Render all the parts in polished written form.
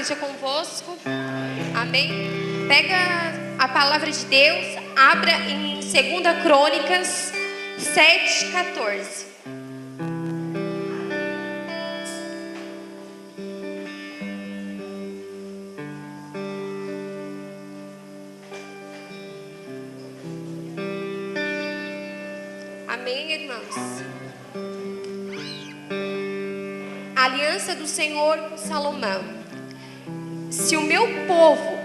seja convosco. Amém. Pega a palavra de Deus, abra em 2 Crônicas 7:14. Amém, irmãos? A aliança do Senhor com Salomão. Se o meu povo,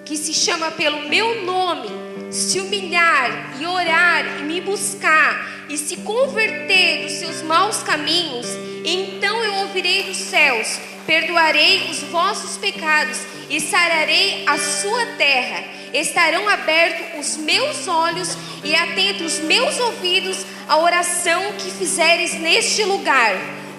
que se chama pelo meu nome, se humilhar e orar e me buscar e se converter dos seus maus caminhos, então eu ouvirei dos céus, perdoarei os vossos pecados e sararei a sua terra. Estarão abertos os meus olhos e atentos os meus ouvidos à oração que fizeres neste lugar.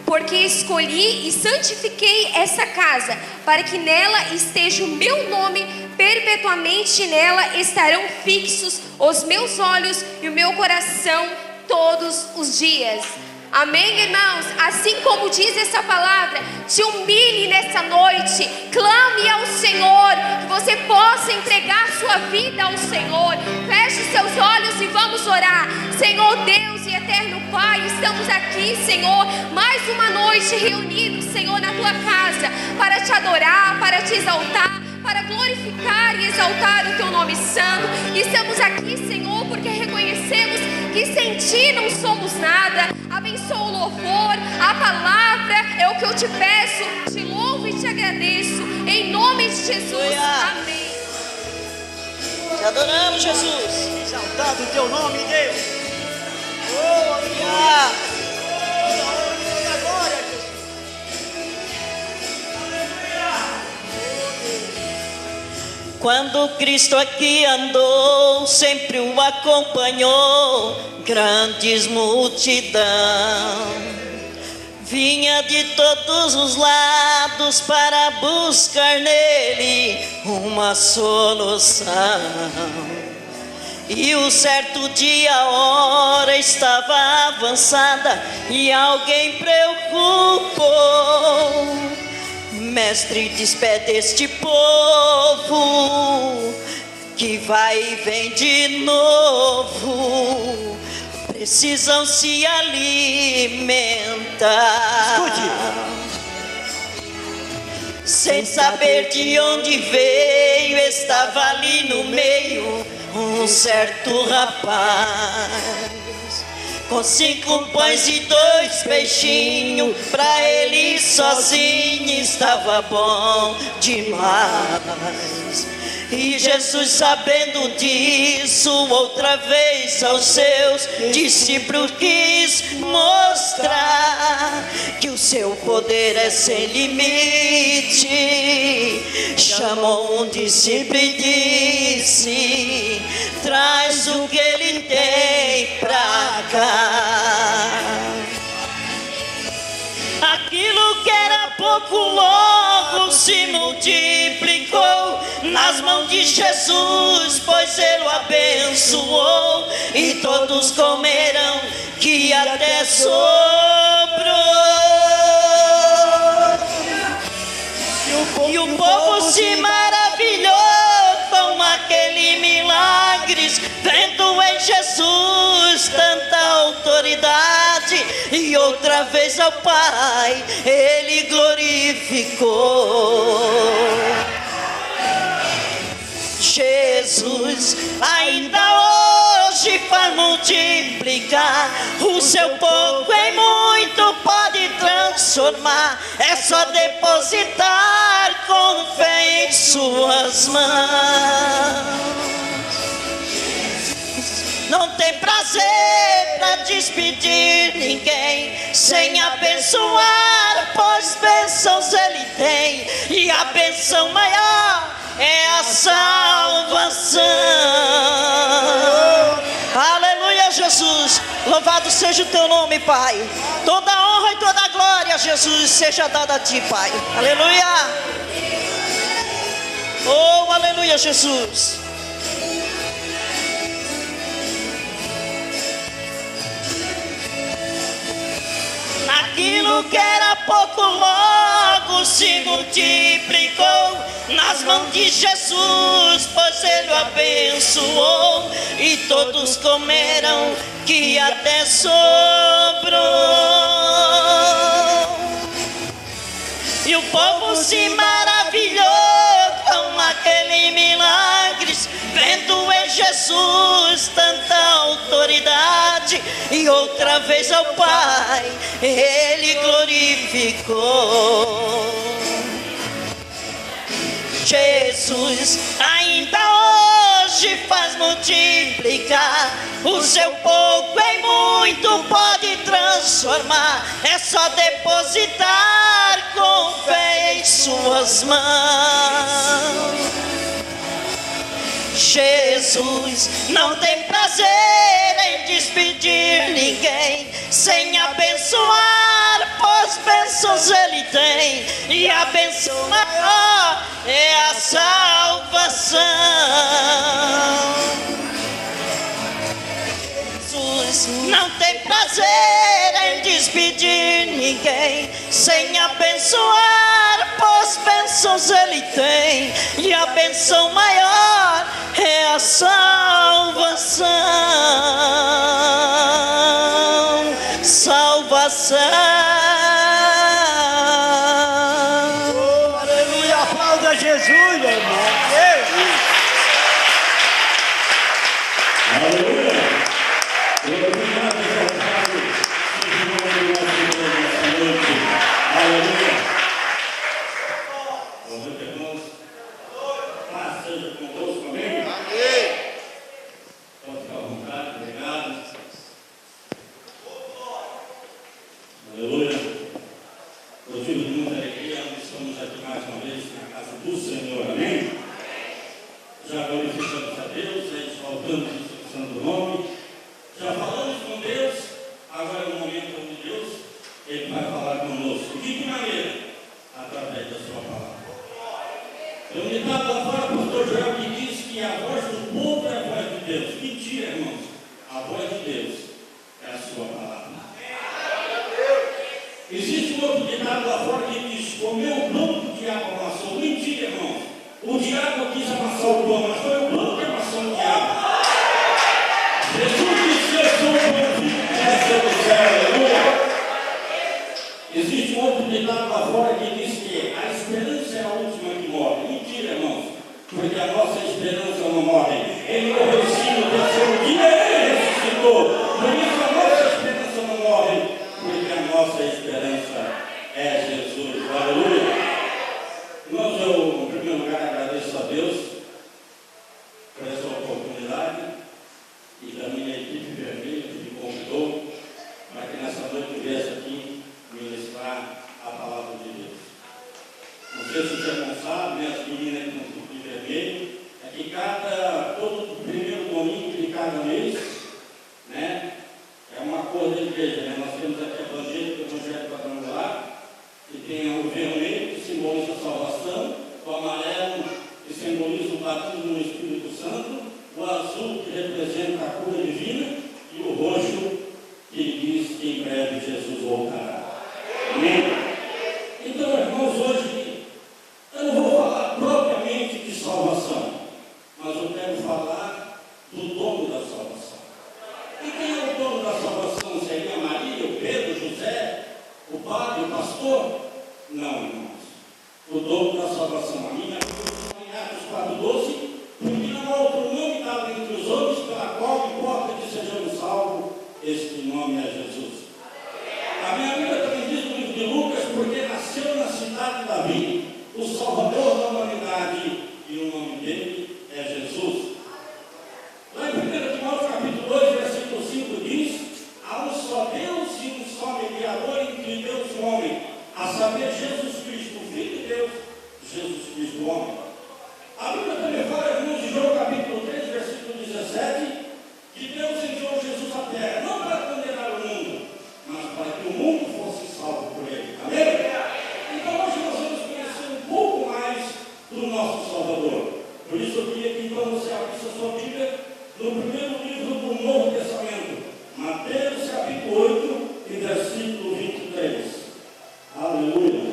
Porque escolhi e santifiquei essa casa, para que nela esteja o meu nome, perpetuamente nela estarão fixos os meus olhos e o meu coração todos os dias. Amém, irmãos? Assim como diz essa palavra, te humilhe nessa noite, clame ao Senhor, que você possa entregar sua vida ao Senhor. Feche seus olhos e vamos orar. Senhor Deus e eterno Pai, estamos aqui, Senhor, mais uma noite reunidos, Senhor, na tua casa, para te adorar, para te exaltar, para glorificar e exaltar o teu nome santo. Estamos aqui, Senhor, porque reconhecemos que sem ti não somos nada. Abençoa o louvor, a palavra é o que eu te peço, te louvo e te agradeço, em nome de Jesus, amém. Te adoramos, Jesus. Exaltado o teu nome, Deus. Oh, aleluia. Toda glória, Jesus. Quando Cristo aqui andou, sempre o acompanhou grandes multidão. Vinha de todos os lados para buscar nele uma solução. E o certo dia a hora estava avançada e alguém preocupou. Mestre, despede este povo que vai e vem de novo. Precisam se alimentar. Escute. Sem saber de onde veio, estava ali no meio um certo rapaz, com 5 pães e 2 peixinhos, pra ele sozinho estava bom demais. E Jesus, sabendo disso, outra vez aos seus discípulos quis mostrar que o seu poder é sem limite. Chamou um discípulo e disse: traz o que ele tem pra cá. Aquilo que era pouco logo se multiplicou nas mãos de Jesus, pois ele o abençoou, e todos comerão que até sobrou. E o povo se maravilhou com aquele milagres, vendo em Jesus tanta autoridade, e outra vez ao Pai ele glorificou. Jesus ainda hoje faz multiplicar, o seu pouco em muito pode transformar. É só depositar com fé em suas mãos. Não tem prazer pra despedir ninguém sem abençoar, pois bênçãos ele tem, e a bênção maior é a salvação. Aleluia, Jesus. Louvado seja o teu nome, Pai. Toda honra e toda glória, Jesus, seja dada a ti, Pai. Aleluia. Oh, aleluia, Jesus. Aquilo que era pouco logo povo se multiplicou nas mãos de Jesus, pois ele o abençoou, e todos comeram que até sobrou. E o povo se maravilhou com aquele milagres, vendo em Jesus tanta autoridade, e outra vez ao Pai ele glorificou. Jesus ainda hoje faz multiplicar, o seu pouco em muito pode transformar, é só depositar com fé em suas mãos. Jesus não tem prazer em despedir ninguém sem abençoar, pois bênçãos ele tem, e a bênção maior é a salvação. Jesus não tem prazer em despedir ninguém sem abençoar, pois bênçãos ele tem, e a bênção maior é a salvação. Salvação. Oh, aleluia, aplauda Jesus, meu irmão. Aleluia! Aleluia! Meus irmãos, paz seja convosco, amém? Amém. Pode ficar à vontade, obrigado. Aleluia! Motivo de muita alegria, estamos aqui mais uma vez na casa do Senhor, amém? Já glorificamos a Deus, exaltamos o santo nome, já falamos com Deus, agora é o momento onde Deus ele vai falar conosco. De que maneira? Através da sua palavra. Eu me estava lá fora, o pastor Joel que diz que a voz do povo é a voz de Deus. Mentira, irmãos. A voz de Deus é a sua palavra. Existe um outro ditado lá fora que diz: comeu o pão que o diabo amassou. Mentira, irmãos. O diabo quis amassar o pão, mas foi o pão que amassou o diabo. Jesus disse: eu sou o pãozinho que desceu do céu, aleluia. Existe um outro ditado lá fora que diz que a esperança é a última que morre. Mentira, irmãos, porque a nossa esperança não morre. Ele morreu sim no terceiro dia, ele ressuscitou. Por isso a nossa esperança não morre, porque a nossa esperança é Jesus, aleluia. Irmãos, eu, em primeiro lugar, agradeço a Deus por essa oportunidade e da minha equipe vermelha que me convidou para que nessa noite eu viesse aqui ministrar a palavra de Deus. Não sei se você não sabe, né, as meninas que estão de vermelho, é que todo primeiro domingo de cada mês, né, é uma cor da igreja, né? Nós temos aqui o evangelho quadrangular, que tem o vermelho, que simboliza a salvação, o amarelo, que simboliza o batismo no Espírito Santo, o azul, que representa a cura divina, e o roxo, que diz que em breve Jesus voltará. Amém? Então, irmãos, hoje eu não vou falar propriamente de salvação, mas eu quero falar do dono da salvação. E quem é o dono da salvação? Seria Maria, o Pedro, José, o padre, o pastor? Não, irmãos. O dono da salvação, a minha em Atos 4:12, porque não há outro nome dado entre os homens pela qual importa que sejamos salvos, este nome é Jesus. A minha Bíblia também diz no livro de Lucas, porque nasceu na cidade de Davi o Salvador da humanidade, e o nome dele é Jesus. Lá em 1 Timóteo capítulo 2, versículo 5 diz: há um só Deus e um só mediador entre Deus e o homem, a saber, Jesus Cristo, o Filho de Deus, Jesus Cristo, o homem. A Bíblia também fala, irmãos, de João capítulo 3, versículo 17, que Deus enviou Jesus à terra, não para condenar o mundo, mas para que o mundo fosse salvo por ele. Amém? Então hoje nós vamos conhecer um pouco mais do nosso Salvador. Por isso eu queria que então você abrisse a sua Bíblia no primeiro livro do Novo Testamento, Mateus capítulo 8 e versículo 23. Aleluia.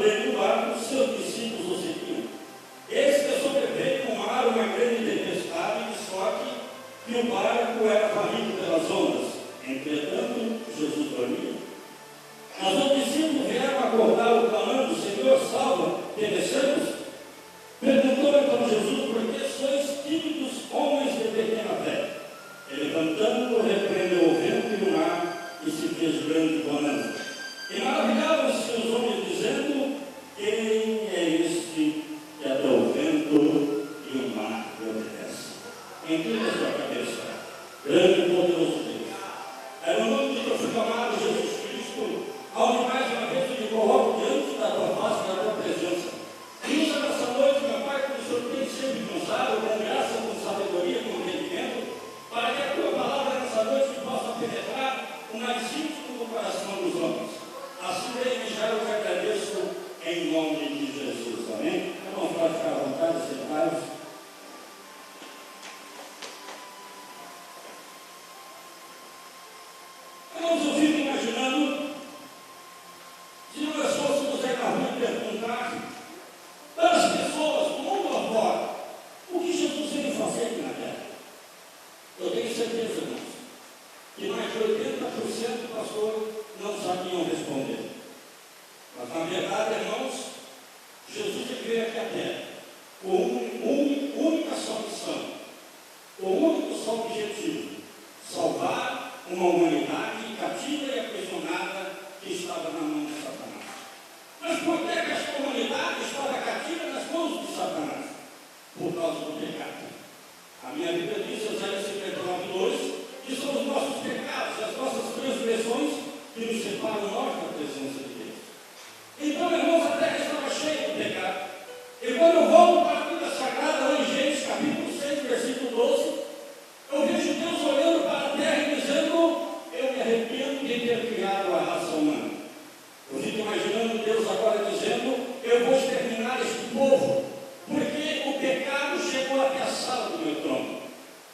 estando ele no barco, os seus discípulos o seguiam. Eis que sobreveio no mar uma grande tempestade, de sorte que o barco era varrido pelas ondas. Entretanto, Jesus dormia. Mas os discípulos vieram acordá-lo, clamando: Senhor, salva, perecemos. Perguntou então Jesus: por que sois tímidos, homens de pequena fé? E levantando, repreendeu o vento e o mar, e se fez grande bonança. E maravilhavam-se os homens, dizendo: quem é este que até o vento e o mar lhe obedecem? Inclina a sua cabeça, grande e poderoso Deus. É no nome de teu filho amado Jesus Cristo, aonde mais uma vez eu me coloco diante da tua face, da tua presença. E usa nessa noite, meu Pai, que o Senhor tem sempre nos dado, com graça, com sabedoria, com entendimento, para que a tua palavra nessa noite possa penetrar o mais íntimo do coração dos homens. Assim mesmo já eu te agradeço em nome de Jesus. Amém? Irmãos, pode ficar à vontade, sentados. Irmãos, eu fico imaginando, se nós fôssemos aí na rua perguntar para as pessoas do mundo afora o que Jesus veio fazer aqui na terra. Eu tenho certeza, irmãos, que mais de 80% pastor não sabiam responder. Mas na verdade, irmãos, Jesus veio aqui à terra com única só missão, com único só objetivo: salvar uma humanidade cativa e aprisionada que estava na mão de Satanás. Mas por que esta humanidade estava cativa nas mãos de Satanás? Por causa do pecado. A minha Bíblia diz, Isaías 59:2, que são os nossos pecados, as nossas transgressões que nos separam nós da presença de Deus. Então, irmãos, a terra estava cheia de pecado. E quando eu volto para a Bíblia Sagrada, lá em Gênesis capítulo 6, versículo 12, eu vejo Deus olhando para a terra e dizendo: eu me arrependo de ter criado a raça humana. Eu fico imaginando Deus agora dizendo: eu vou exterminar este povo, porque o pecado chegou até a sala do meu trono.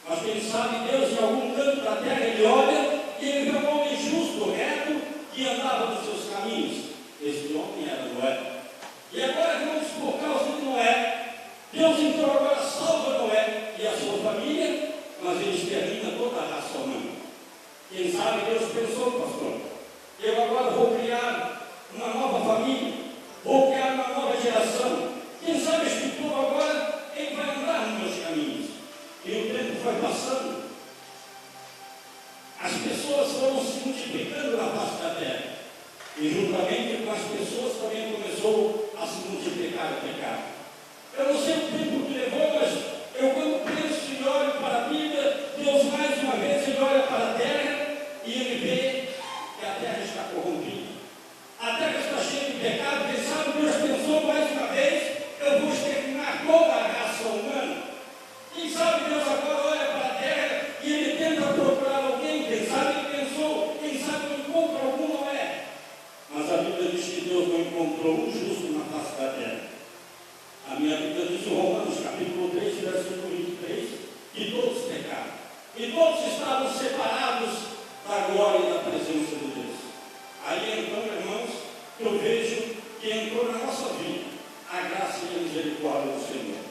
Mas quem sabe Deus, em algum canto da terra, Ele olha e Ele vê um homem justo, reto, que andava nos seus caminhos. Este homem era Noé. E agora, irmãos, por causa de Noé, Deus então agora salva Noé e a sua família, mas Ele extermina toda a raça humana. Quem sabe Deus pensou, pastor: eu agora vou criar uma nova família, vou criar uma nova geração. Quem sabe este povo agora, ele vai andar nos meus caminhos. E o tempo foi passando. As pessoas foram se multiplicando na face da terra. E juntamente com as pessoas também começou a se multiplicar o pecado. Eu não sei o tempo que levou, mas eu, quando penso e olho para a Bíblia, Deus mais uma vez ele olha para a terra e ele vê que a terra está corrompida. A terra está cheia de pecado. Quem sabe Deus pensou mais uma vez: eu vou exterminar toda a raça humana. Quem sabe Deus agora olha para a terra e ele tenta procurar alguém. Quem sabe ele pensou: quem sabe eu encontro algum Noé. Mas a Bíblia diz que Deus não encontrou um justo na face da terra. A minha Bíblia diz em Romanos capítulo 3, versículo 23, que todos pecaram. E todos estavam separados da glória e da presença de Deus. Aí então, irmãos, eu vejo que entrou na nossa vida a graça e a misericórdia do Senhor.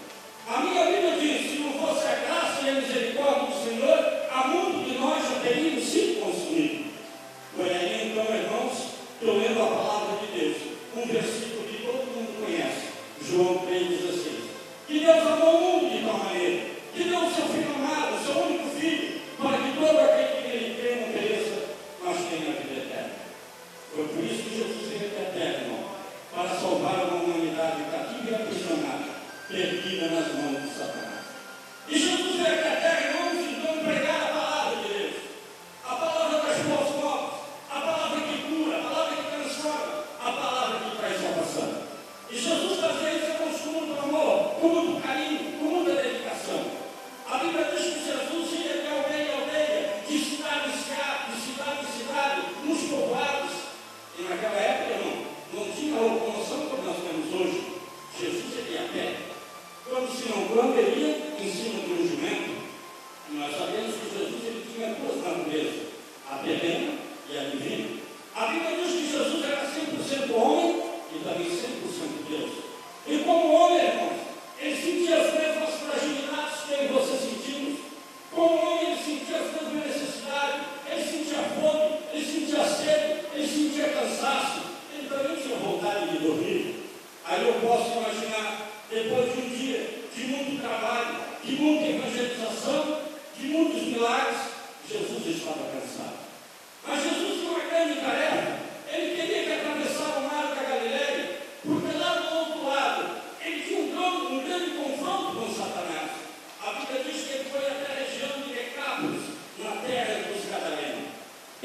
A minha Bíblia diz: se não fosse a graça e a misericórdia do Senhor, há muito de nós já teríamos sido consumidos. Foi aí então, irmãos, que eu lendo a palavra de Deus, um versículo que todo mundo conhece, João 3,16. Que Deus amou o mundo de tal maneira, que deu o seu Filho amado, o seu único Filho, para que todo aquele que nele crê não pereça, mas tenha a vida eterna. Foi por isso que Jesus veio até a terra, irmão, para salvar uma humanidade cativa e aprisionada, perdida nas mãos de Satanás. E Jesus veio até a terra, irmãos, então pregar a palavra de Deus, a palavra das boas novas, a palavra que cura, a palavra que transforma, a palavra que traz salvação. E Jesus fazia isso, irmãos, com muito amor, com muito carinho, com muita dedicação. A Bíblia diz que Jesus ia de aldeia em aldeia, de cidade em cidade, nos povoados. E naquela época, irmão, não tinha a locomoção como nós temos hoje. Jesus ia a pé. Quando ele ia em cima de um jumento, nós sabemos que Jesus ele tinha duas naturezas, a terrena e a divina. A Bíblia diz que Jesus era 100% homem e também 100%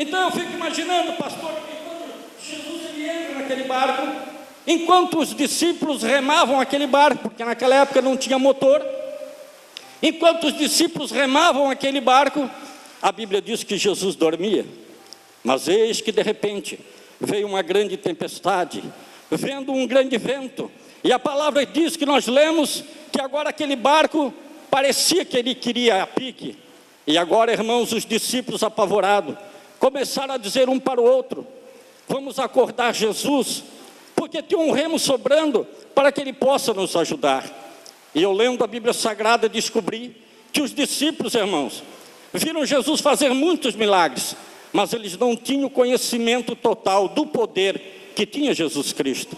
Então eu fico imaginando, pastor, que quando Jesus ele entra naquele barco, enquanto os discípulos remavam aquele barco, porque naquela época não tinha motor, enquanto os discípulos remavam aquele barco, a Bíblia diz que Jesus dormia. Mas eis que de repente veio uma grande tempestade, vendo um grande vento, e a palavra diz que nós lemos que agora aquele barco parecia que ele queria a pique. E agora, irmãos, os discípulos apavorados começaram a dizer um para o outro: vamos acordar Jesus, porque tem um remo sobrando para que ele possa nos ajudar. E eu, lendo a Bíblia Sagrada, descobri que os discípulos, irmãos, viram Jesus fazer muitos milagres, mas eles não tinham conhecimento total do poder que tinha Jesus Cristo.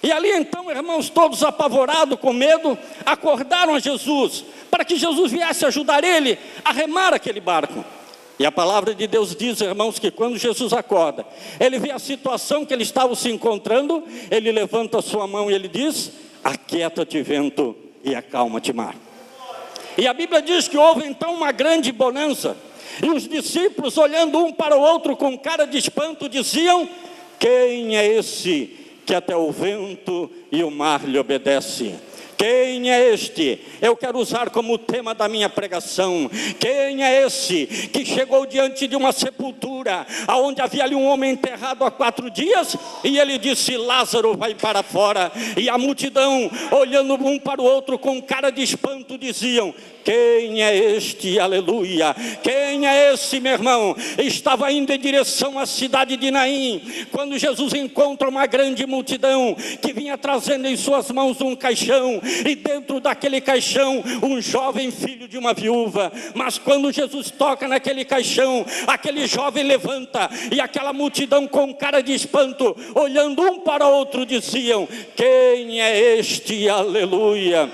E ali então, irmãos, todos apavorados, com medo, acordaram a Jesus, para que Jesus viesse ajudar ele a remar aquele barco. E a palavra de Deus diz, irmãos, que quando Jesus acorda, ele vê a situação que eles estavam se encontrando, ele levanta a sua mão e ele diz: aquieta-te vento e acalma-te mar. E a Bíblia diz que houve então uma grande bonança, e os discípulos, olhando um para o outro com cara de espanto, diziam: quem é esse que até o vento e o mar lhe obedece? Quem é este? Eu quero usar como tema da minha pregação. Quem é esse que chegou diante de uma sepultura, aonde havia ali um homem enterrado há 4 dias, e ele disse: Lázaro, vai para fora. E a multidão, olhando um para o outro com cara de espanto, diziam: quem é este? Aleluia. Quem é esse, meu irmão? Estava indo em direção à cidade de Naim, quando Jesus encontra uma grande multidão que vinha trazendo em suas mãos um caixão, e dentro daquele caixão um jovem filho de uma viúva. Mas quando Jesus toca naquele caixão, aquele jovem levanta, e aquela multidão com cara de espanto, olhando um para o outro, diziam: quem é este? Aleluia.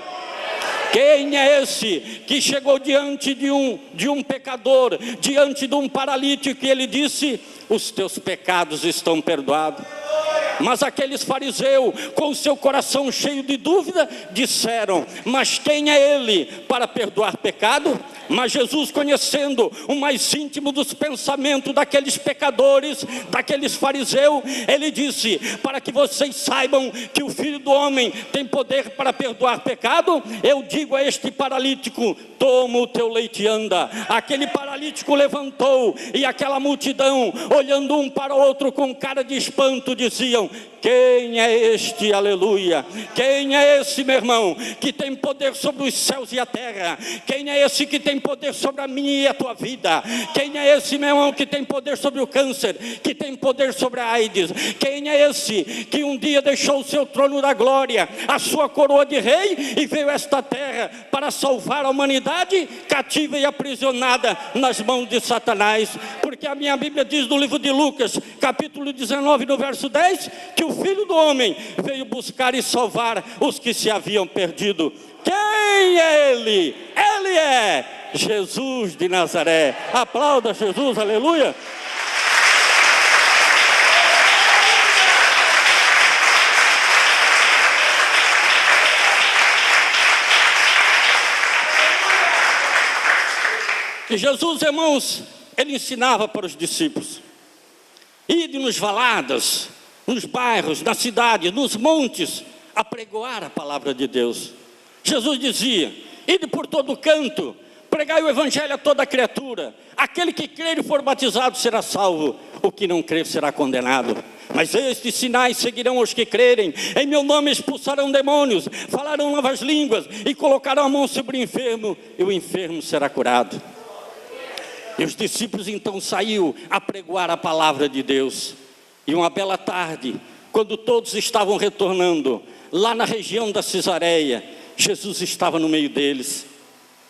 Quem é esse que chegou diante de um pecador, diante de um paralítico, e ele disse: os teus pecados estão perdoados? Mas aqueles fariseus, com o seu coração cheio de dúvida, disseram: mas quem é ele para perdoar pecado? Mas Jesus, conhecendo o mais íntimo dos pensamentos daqueles pecadores, daqueles fariseus, ele disse: para que vocês saibam que o Filho do Homem tem poder para perdoar pecado, eu digo a este paralítico: toma o teu leite e anda. Aquele paralítico levantou, e aquela multidão, olhando um para o outro com cara de espanto, diziam: quem é este? Aleluia. Quem é esse, meu irmão, que tem poder sobre os céus e a terra? Quem é esse que tem poder sobre a minha e a tua vida? Quem é esse, meu irmão, que tem poder sobre o câncer, que tem poder sobre a AIDS? Quem é esse que um dia deixou o seu trono da glória, a sua coroa de rei, e veio a esta terra para salvar a humanidade cativa e aprisionada nas mãos de Satanás? Porque a minha Bíblia diz no livro de Lucas, capítulo 19, no verso 10, que o Filho do Homem veio buscar e salvar os que se haviam perdido. Quem é ele? Ele é Jesus de Nazaré. Aplauda Jesus, aleluia. E Jesus, irmãos, ele ensinava para os discípulos: ide nos valadas, nos bairros, na cidade, nos montes, a pregoar a palavra de Deus. Jesus dizia: ide por todo canto, pregai o evangelho a toda criatura. Aquele que crer e for batizado será salvo, o que não crer será condenado. Mas estes sinais seguirão os que crerem: em meu nome expulsarão demônios, falarão novas línguas, e colocarão a mão sobre o enfermo, e o enfermo será curado. E os discípulos então saíram a pregoar a palavra de Deus. E uma bela tarde, quando todos estavam retornando, lá na região da Cesareia, Jesus estava no meio deles.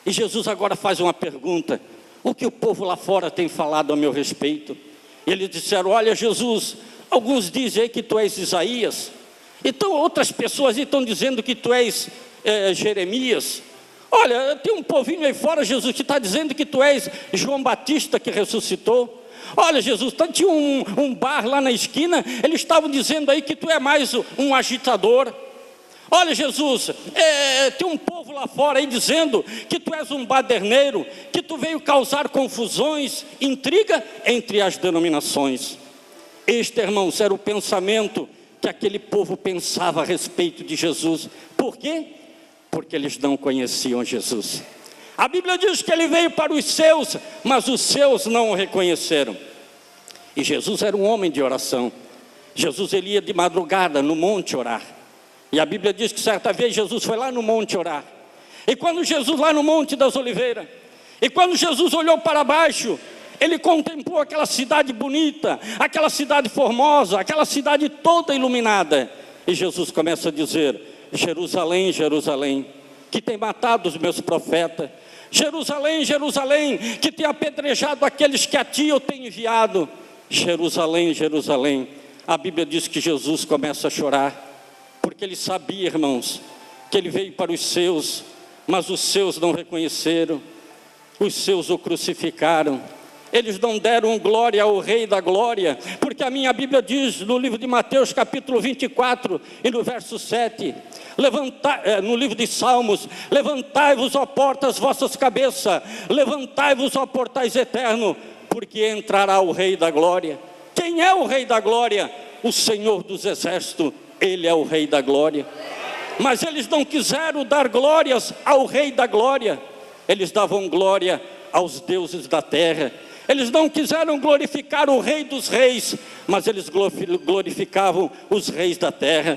E Jesus agora faz uma pergunta: o que o povo lá fora tem falado a meu respeito? E eles disseram: olha, Jesus, alguns dizem aí que tu és Isaías, então outras pessoas estão dizendo que tu és Jeremias. Olha, tem um povinho aí fora, Jesus, que está dizendo que tu és João Batista que ressuscitou. Olha, Jesus, tinha um bar lá na esquina, eles estavam dizendo aí que tu é mais um agitador. Olha, Jesus, tem um povo lá fora aí dizendo que tu és um baderneiro, que tu veio causar confusões, intriga entre as denominações. Este, irmãos, era o pensamento que aquele povo pensava a respeito de Jesus. Por quê? Porque eles não conheciam Jesus. A Bíblia diz que ele veio para os seus, mas os seus não o reconheceram. E Jesus era um homem de oração. Jesus, ele ia de madrugada no monte orar. E a Bíblia diz que certa vez Jesus foi lá no monte orar. E quando Jesus lá no Monte das Oliveiras, e quando Jesus olhou para baixo, ele contemplou aquela cidade bonita, aquela cidade formosa, aquela cidade toda iluminada. E Jesus começa a dizer: Jerusalém, Jerusalém, que tem matado os meus profetas. Jerusalém, Jerusalém, que tem apedrejado aqueles que a ti eu tenho enviado. Jerusalém, Jerusalém. A Bíblia diz que Jesus começa a chorar, porque ele sabia, irmãos, que ele veio para os seus, mas os seus não reconheceram, os seus o crucificaram. Eles não deram glória ao Rei da Glória, porque a minha Bíblia diz no livro de Mateus capítulo 24 e no verso 7, no livro de Salmos: levantai-vos, ó portas, vossas cabeças, levantai-vos, ó portais eternos, porque entrará o Rei da Glória. Quem é o Rei da Glória? O Senhor dos Exércitos, ele é o Rei da Glória. Mas eles não quiseram dar glórias ao Rei da Glória, eles davam glória aos deuses da terra. Eles não quiseram glorificar o Rei dos Reis, mas eles glorificavam os reis da terra.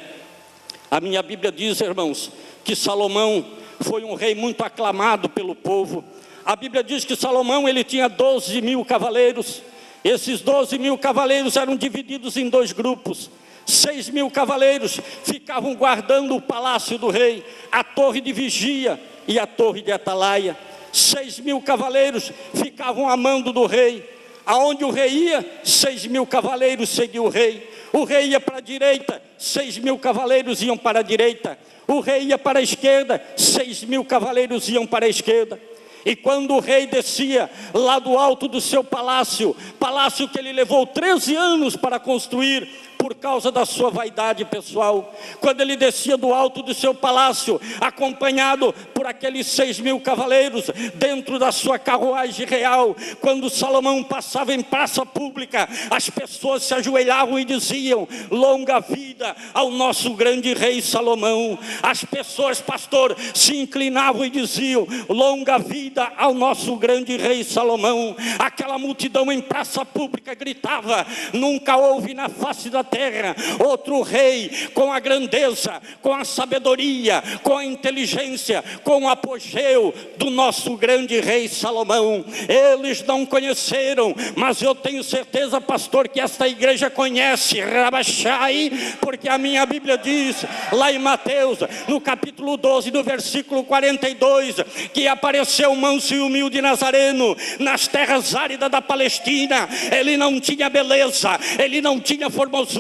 A minha Bíblia diz, irmãos, que Salomão foi um rei muito aclamado pelo povo. A Bíblia diz que Salomão, ele tinha 12.000 cavaleiros. Esses 12.000 cavaleiros eram divididos em 2 grupos. 6.000 cavaleiros ficavam guardando o palácio do rei, a torre de vigia e a torre de atalaia. 6.000 cavaleiros ficavam a mando do rei. Aonde o rei ia, 6.000 cavaleiros seguiam o rei. O rei ia para a direita, 6.000 cavaleiros iam para a direita. O rei ia para a esquerda, 6.000 cavaleiros iam para a esquerda. E quando o rei descia lá do alto do seu palácio, palácio que ele levou 13 anos para construir, por causa da sua vaidade pessoal, quando ele descia do alto do seu palácio, acompanhado por aqueles 6.000 cavaleiros, dentro da sua carruagem real, quando Salomão passava em praça pública, as pessoas se ajoelhavam e diziam: longa vida ao nosso grande rei Salomão. As pessoas, pastor, se inclinavam e diziam: longa vida ao nosso grande rei Salomão. Aquela multidão em praça pública gritava: nunca houve na face da terra outro rei com a grandeza, com a sabedoria, com a inteligência, com o apogeu do nosso grande rei Salomão. Eles não conheceram, mas eu tenho certeza, pastor, que esta igreja conhece Rabachai, porque a minha Bíblia diz lá em Mateus, no capítulo 12, no versículo 42, que apareceu manso e humilde Nazareno nas terras áridas da Palestina. Ele não tinha beleza, ele não tinha formosura.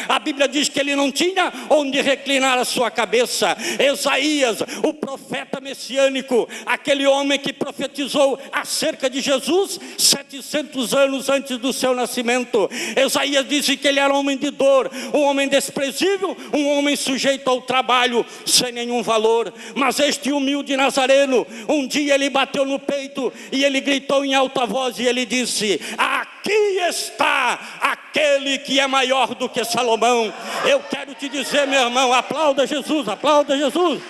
A Bíblia diz que ele não tinha onde reclinar a sua cabeça. Isaías, o profeta messiânico, aquele homem que profetizou acerca de Jesus 700 anos antes do seu nascimento. Isaías disse que ele era um homem de dor, um homem desprezível, um homem sujeito ao trabalho, sem nenhum valor. Mas este humilde Nazareno, um dia ele bateu no peito e ele gritou em alta voz e ele disse: aqui está aquele que é maior do que Salomão. Eu quero te dizer, meu irmão, aplauda Jesus, aplauda Jesus.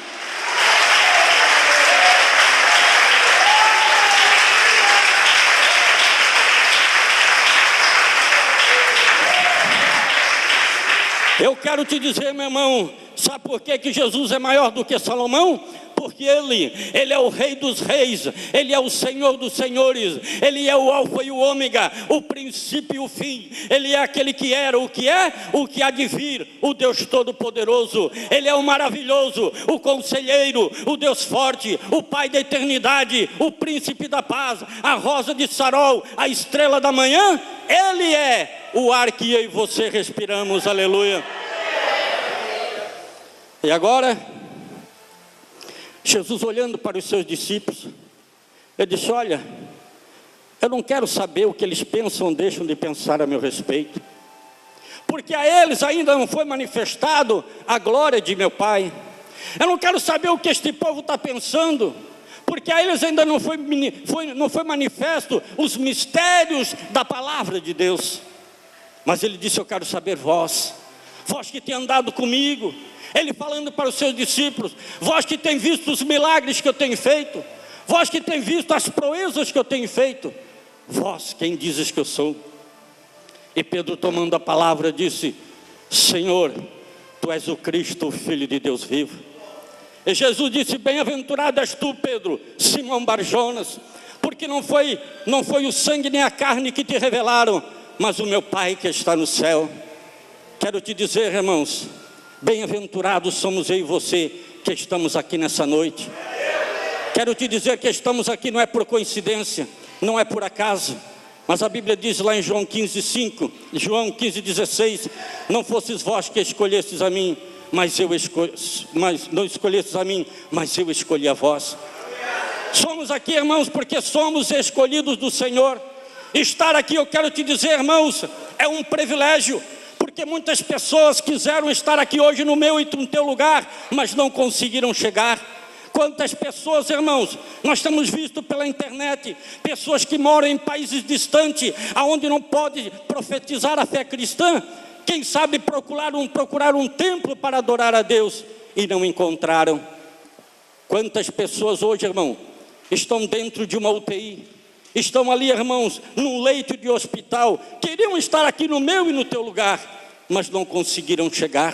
Eu quero te dizer, meu irmão, sabe por que Jesus é maior do que Salomão? Porque ele é o Rei dos Reis, ele é o Senhor dos Senhores, ele é o Alfa e o Ômega, o princípio e o fim. Ele é aquele que era, o que é, o que há de vir, o Deus Todo-Poderoso. Ele é o maravilhoso, o conselheiro, o Deus forte, o Pai da eternidade, o príncipe da paz, a rosa de Sarol, a estrela da manhã. Ele é o ar que eu e você respiramos, aleluia. E agora, Jesus, olhando para os seus discípulos, ele disse: olha, eu não quero saber o que eles pensam ou deixam de pensar a meu respeito, porque a eles ainda não foi manifestado a glória de meu Pai. Eu não quero saber o que este povo está pensando, porque a eles ainda não foi manifesto os mistérios da palavra de Deus. Mas ele disse: eu quero saber vós que tem andado comigo. Ele falando para os seus discípulos: vós que tem visto os milagres que eu tenho feito, vós que tem visto as proezas que eu tenho feito, vós quem dizes que eu sou? E Pedro, tomando a palavra, disse: Senhor, tu és o Cristo, o Filho de Deus vivo. E Jesus disse: bem-aventurado és tu, Pedro, Simão Barjonas, porque não foi o sangue nem a carne que te revelaram, mas o meu Pai que está no céu. Quero te dizer, irmãos, bem-aventurados somos eu e você que estamos aqui nessa noite. Quero te dizer que estamos aqui não é por coincidência, não é por acaso, mas a Bíblia diz lá em João 15:5, João 15:16, não fosses vós que escolhestes a mim, mas não escolhestes a mim, mas eu escolhi a vós. Somos aqui, irmãos, porque somos escolhidos do Senhor. Estar aqui, eu quero te dizer, irmãos, é um privilégio, porque muitas pessoas quiseram estar aqui hoje no meu e no teu lugar, mas não conseguiram chegar. Quantas pessoas, irmãos, nós temos visto pela internet, pessoas que moram em países distantes, aonde não pode profetizar a fé cristã, quem sabe procurar um templo para adorar a Deus, e não encontraram. Quantas pessoas hoje, irmão, estão dentro de uma UTI, estão ali, irmãos, num leito de hospital, queriam estar aqui no meu e no teu lugar, mas não conseguiram chegar.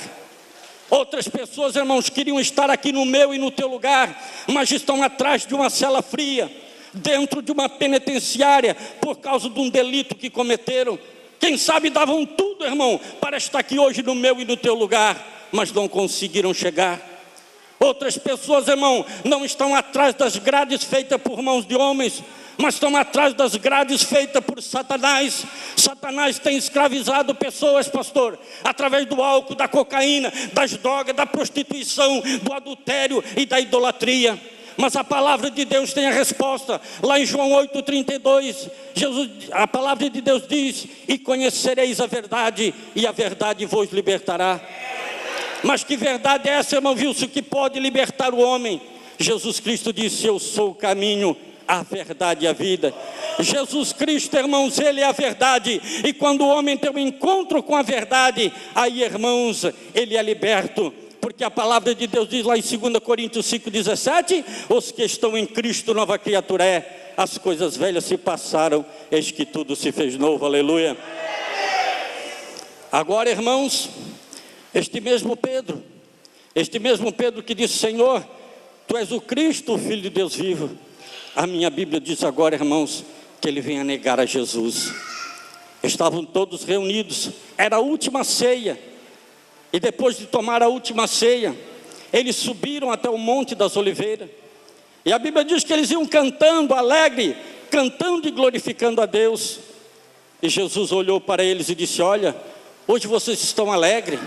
Outras pessoas, irmãos, queriam estar aqui no meu e no teu lugar, mas estão atrás de uma cela fria, dentro de uma penitenciária, por causa de um delito que cometeram. Quem sabe davam tudo, irmão, para estar aqui hoje no meu e no teu lugar, mas não conseguiram chegar. Outras pessoas, irmão, não estão atrás das grades feitas por mãos de homens, mas estão atrás das grades feitas por Satanás. Satanás tem escravizado pessoas, pastor, através do álcool, da cocaína, das drogas, da prostituição, do adultério e da idolatria. Mas a palavra de Deus tem a resposta. Lá em João 8:32, a palavra de Deus diz: e conhecereis a verdade, e a verdade vos libertará. Mas que verdade é essa, irmão Wilson, que pode libertar o homem? Jesus Cristo disse: eu sou o caminho, a verdade e a vida. Jesus Cristo, irmãos, Ele é a verdade. E quando o homem tem um encontro com a verdade, aí, irmãos, ele é liberto. Porque a palavra de Deus diz lá em 2 Coríntios 5:17: os que estão em Cristo, nova criatura é, as coisas velhas se passaram, eis que tudo se fez novo. Aleluia. Agora, irmãos, este mesmo Pedro que disse: Senhor, tu és o Cristo, o Filho de Deus vivo. A minha Bíblia diz agora, irmãos, que ele vem a negar a Jesus. Estavam todos reunidos, era a última ceia. E depois de tomar a última ceia, eles subiram até o Monte das Oliveiras. E a Bíblia diz que eles iam cantando, alegre, cantando e glorificando a Deus. E Jesus olhou para eles e disse: olha, hoje vocês estão alegres,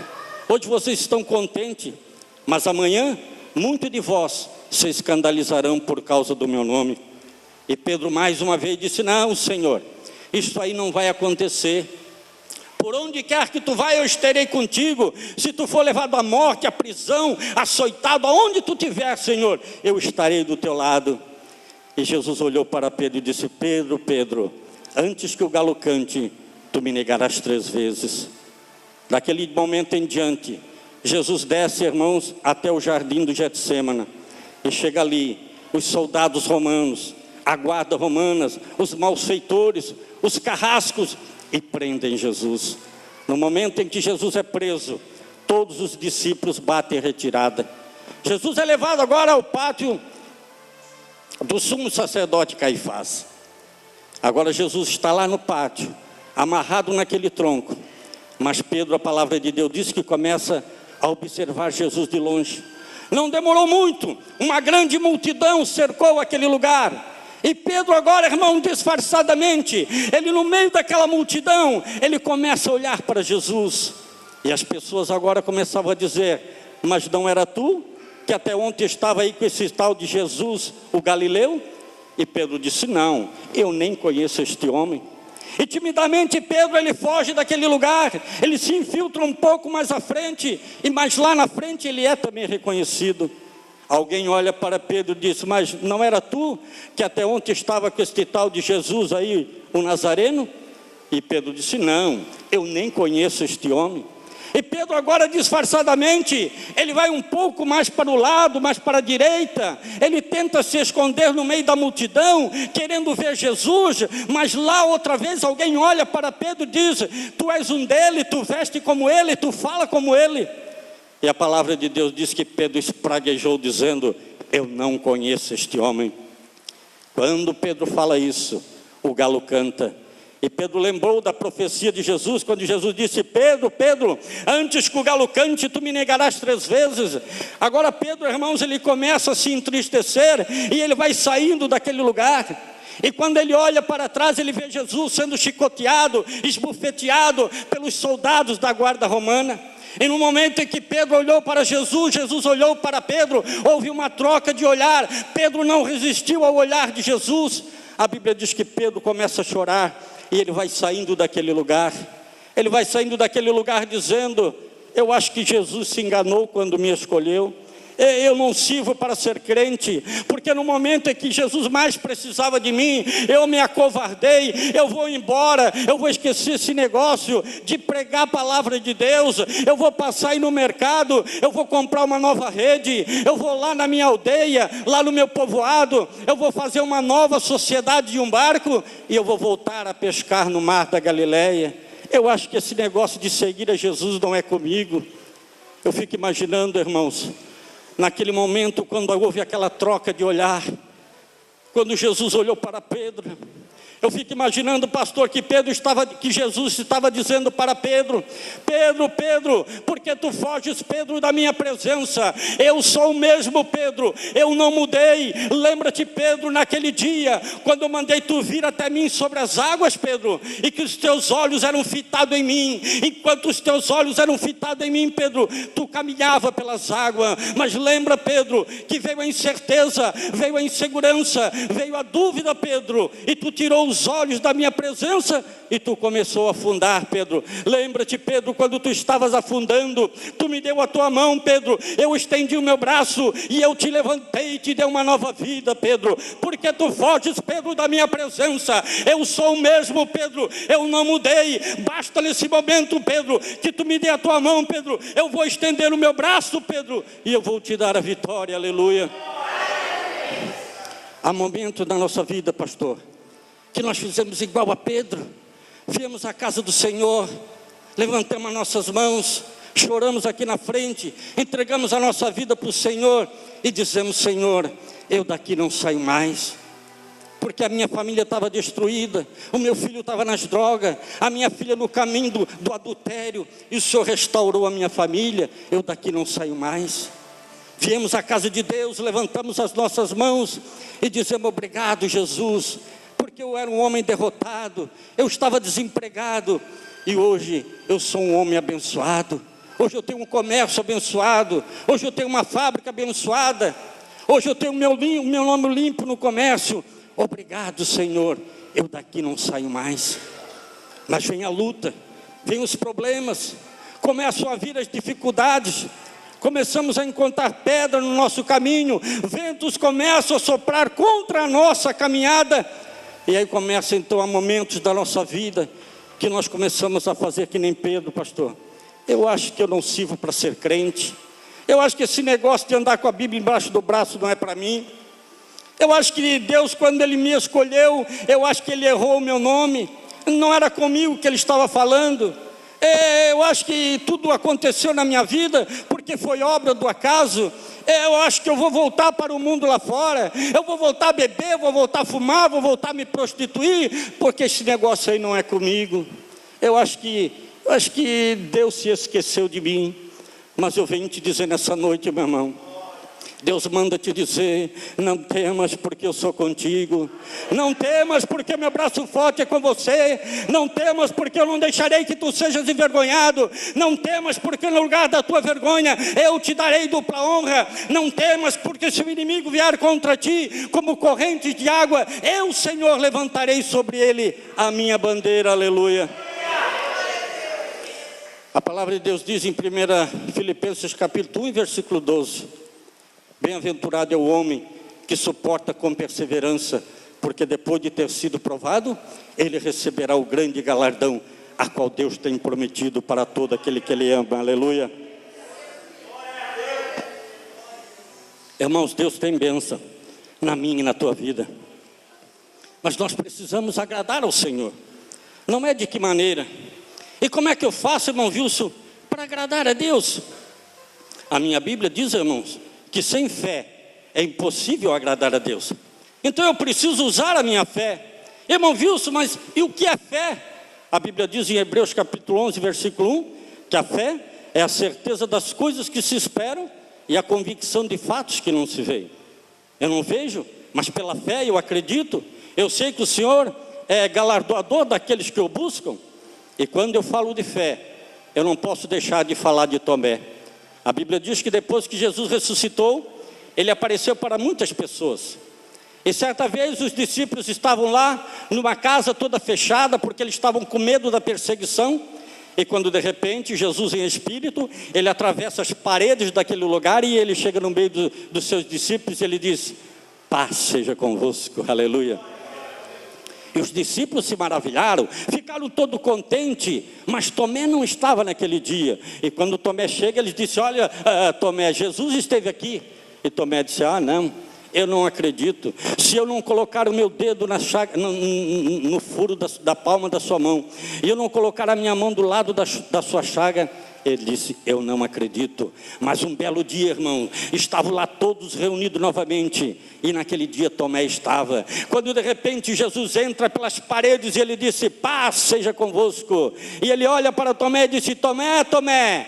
hoje vocês estão contentes, mas amanhã, muitos de vós se escandalizarão por causa do meu nome. E Pedro mais uma vez disse: não, Senhor, isso aí não vai acontecer. Por onde quer que tu vai, eu estarei contigo. Se tu for levado à morte, à prisão, açoitado, aonde tu estiver, Senhor, eu estarei do teu lado. E Jesus olhou para Pedro e disse: Pedro, Pedro, antes que o galo cante, tu me negarás 3 vezes. Daquele momento em diante, Jesus desce, irmãos, até o jardim do Getsêmani. E chega ali, os soldados romanos, a guarda romana, os malfeitores, os carrascos, e prendem Jesus. No momento em que Jesus é preso, todos os discípulos batem retirada. Jesus é levado agora ao pátio do sumo sacerdote Caifás. Agora Jesus está lá no pátio, amarrado naquele tronco. Mas Pedro, a palavra de Deus diz que começa a observar Jesus de longe. Não demorou muito, uma grande multidão cercou aquele lugar. E Pedro agora, irmão, disfarçadamente, ele no meio daquela multidão, ele começa a olhar para Jesus. E as pessoas agora começavam a dizer: mas não era tu que até ontem estava aí com esse tal de Jesus, o Galileu? E Pedro disse: não, eu nem conheço este homem. E timidamente Pedro, ele foge daquele lugar, ele se infiltra um pouco mais à frente, e mais lá na frente ele é também reconhecido. Alguém olha para Pedro e diz: mas não era tu que até ontem estava com este tal de Jesus aí, o Nazareno? E Pedro disse: não, eu nem conheço este homem. E Pedro agora disfarçadamente, ele vai um pouco mais para o lado, mais para a direita, ele tenta se esconder no meio da multidão, querendo ver Jesus, mas lá outra vez alguém olha para Pedro e diz: tu és um dele, tu veste como ele, tu fala como ele. E a palavra de Deus diz que Pedro espraguejou dizendo: eu não conheço este homem. Quando Pedro fala isso, o galo canta. E Pedro lembrou da profecia de Jesus, quando Jesus disse: Pedro, Pedro, antes que o galo cante, tu me negarás 3 vezes. Agora Pedro, irmãos, ele começa a se entristecer, e ele vai saindo daquele lugar. E quando ele olha para trás, ele vê Jesus sendo chicoteado, esbofeteado pelos soldados da guarda romana. E no momento em que Pedro olhou para Jesus, Jesus olhou para Pedro, houve uma troca de olhar. Pedro não resistiu ao olhar de Jesus. A Bíblia diz que Pedro começa a chorar, e ele vai saindo daquele lugar. Ele vai saindo daquele lugar dizendo: eu acho que Jesus se enganou quando me escolheu. Eu não sirvo para ser crente, porque no momento em que Jesus mais precisava de mim, eu me acovardei. Eu vou embora, eu vou esquecer esse negócio de pregar a palavra de Deus. Eu vou passar aí no mercado, eu vou comprar uma nova rede, eu vou lá na minha aldeia, lá no meu povoado, eu vou fazer uma nova sociedade de um barco, e eu vou voltar a pescar no mar da Galileia. Eu acho que esse negócio de seguir a Jesus não é comigo. Eu fico imaginando, irmãos, naquele momento, quando houve aquela troca de olhar, quando Jesus olhou para Pedro, eu fico imaginando, pastor, que Jesus estava dizendo para Pedro: Pedro, Pedro, por que tu foges, Pedro, da minha presença? Eu sou o mesmo, Pedro, eu não mudei. Lembra-te, Pedro, naquele dia, quando eu mandei tu vir até mim sobre as águas, Pedro, e que os teus olhos eram fitados em mim. Enquanto os teus olhos eram fitados em mim, Pedro, tu caminhava pelas águas. Mas lembra, Pedro, que veio a incerteza, veio a insegurança, veio a dúvida, Pedro, e tu tirou os olhos da minha presença, e tu começou a afundar, Pedro. Lembra-te, Pedro, quando tu estavas afundando, tu me deu a tua mão, Pedro, eu estendi o meu braço, e eu te levantei e te dei uma nova vida, Pedro. Porque tu foges, Pedro, da minha presença? Eu sou o mesmo, Pedro, eu não mudei. Basta nesse momento, Pedro, que tu me dê a tua mão, Pedro, eu vou estender o meu braço, Pedro, e eu vou te dar a vitória, aleluia. Há momento na nossa vida, pastor, que nós fizemos igual a Pedro, viemos à casa do Senhor, levantamos as nossas mãos, choramos aqui na frente, entregamos a nossa vida para o Senhor, e dizemos: Senhor, eu daqui não saio mais, porque a minha família estava destruída, o meu filho estava nas drogas, a minha filha no caminho do adultério, e o Senhor restaurou a minha família, eu daqui não saio mais. Viemos à casa de Deus, levantamos as nossas mãos, e dizemos: obrigado, Jesus, porque eu era um homem derrotado, eu estava desempregado, e hoje eu sou um homem abençoado. Hoje eu tenho um comércio abençoado, hoje eu tenho uma fábrica abençoada, hoje eu tenho o meu nome limpo no comércio. Obrigado, Senhor, eu daqui não saio mais. Mas vem a luta, vem os problemas, começam a vir as dificuldades, começamos a encontrar pedra no nosso caminho, ventos começam a soprar contra a nossa caminhada, e aí começa então a momentos da nossa vida, que nós começamos a fazer que nem Pedro: pastor, eu acho que eu não sirvo para ser crente, eu acho que esse negócio de andar com a Bíblia embaixo do braço não é para mim, eu acho que Deus, quando Ele me escolheu, eu acho que Ele errou o meu nome, não era comigo que Ele estava falando, eu acho que tudo aconteceu na minha vida porque foi obra do acaso. Eu acho que eu vou voltar para o mundo lá fora, eu vou voltar a beber, vou voltar a fumar, vou voltar a me prostituir, porque esse negócio aí não é comigo. Eu acho que Deus se esqueceu de mim. Mas eu venho te dizer nessa noite, meu irmão, Deus manda te dizer: não temas porque eu sou contigo, não temas porque meu braço forte é com você, não temas porque eu não deixarei que tu sejas envergonhado, não temas porque no lugar da tua vergonha eu te darei dupla honra, não temas porque se o inimigo vier contra ti como correntes de água, eu, Senhor, levantarei sobre ele a minha bandeira. Aleluia. A palavra de Deus diz em 1 Filipenses capítulo 1, versículo 12: bem-aventurado é o homem que suporta com perseverança, porque depois de ter sido provado, ele receberá o grande galardão, a qual Deus tem prometido para todo aquele que ele ama. Aleluia. Irmãos, Deus tem bênção na minha e na tua vida, mas nós precisamos agradar ao Senhor. Não é de que maneira? E como é que eu faço, irmão Wilson, para agradar a Deus? A minha Bíblia diz, irmãos, que sem fé é impossível agradar a Deus. Então eu preciso usar a minha fé. Irmão Wilson, mas e o que é fé? A Bíblia diz em Hebreus capítulo 11, versículo 1, que a fé é a certeza das coisas que se esperam e a convicção de fatos que não se veem. Eu não vejo, mas pela fé eu acredito. Eu sei que o Senhor é galardoador daqueles que o buscam. E quando eu falo de fé, eu não posso deixar de falar de Tomé. A Bíblia diz que depois que Jesus ressuscitou, ele apareceu para muitas pessoas. E certa vez os discípulos estavam lá numa casa toda fechada, porque eles estavam com medo da perseguição. E quando de repente Jesus em espírito, ele atravessa as paredes daquele lugar e ele chega no meio dos seus discípulos e ele diz: paz seja convosco. Aleluia. E os discípulos se maravilharam, ficaram todo contentes, mas Tomé não estava naquele dia. E quando Tomé chega, eles disseram: olha, Tomé, Jesus esteve aqui. E Tomé disse: não, eu não acredito. Se eu não colocar o meu dedo na chaga, no furo da palma da sua mão, e eu não colocar a minha mão do lado da sua chaga, ele disse: eu não acredito. Mas um belo dia, irmão, estavam lá todos reunidos novamente. E naquele dia Tomé estava. Quando de repente Jesus entra pelas paredes e ele disse: paz seja convosco. E ele olha para Tomé e disse: Tomé, Tomé,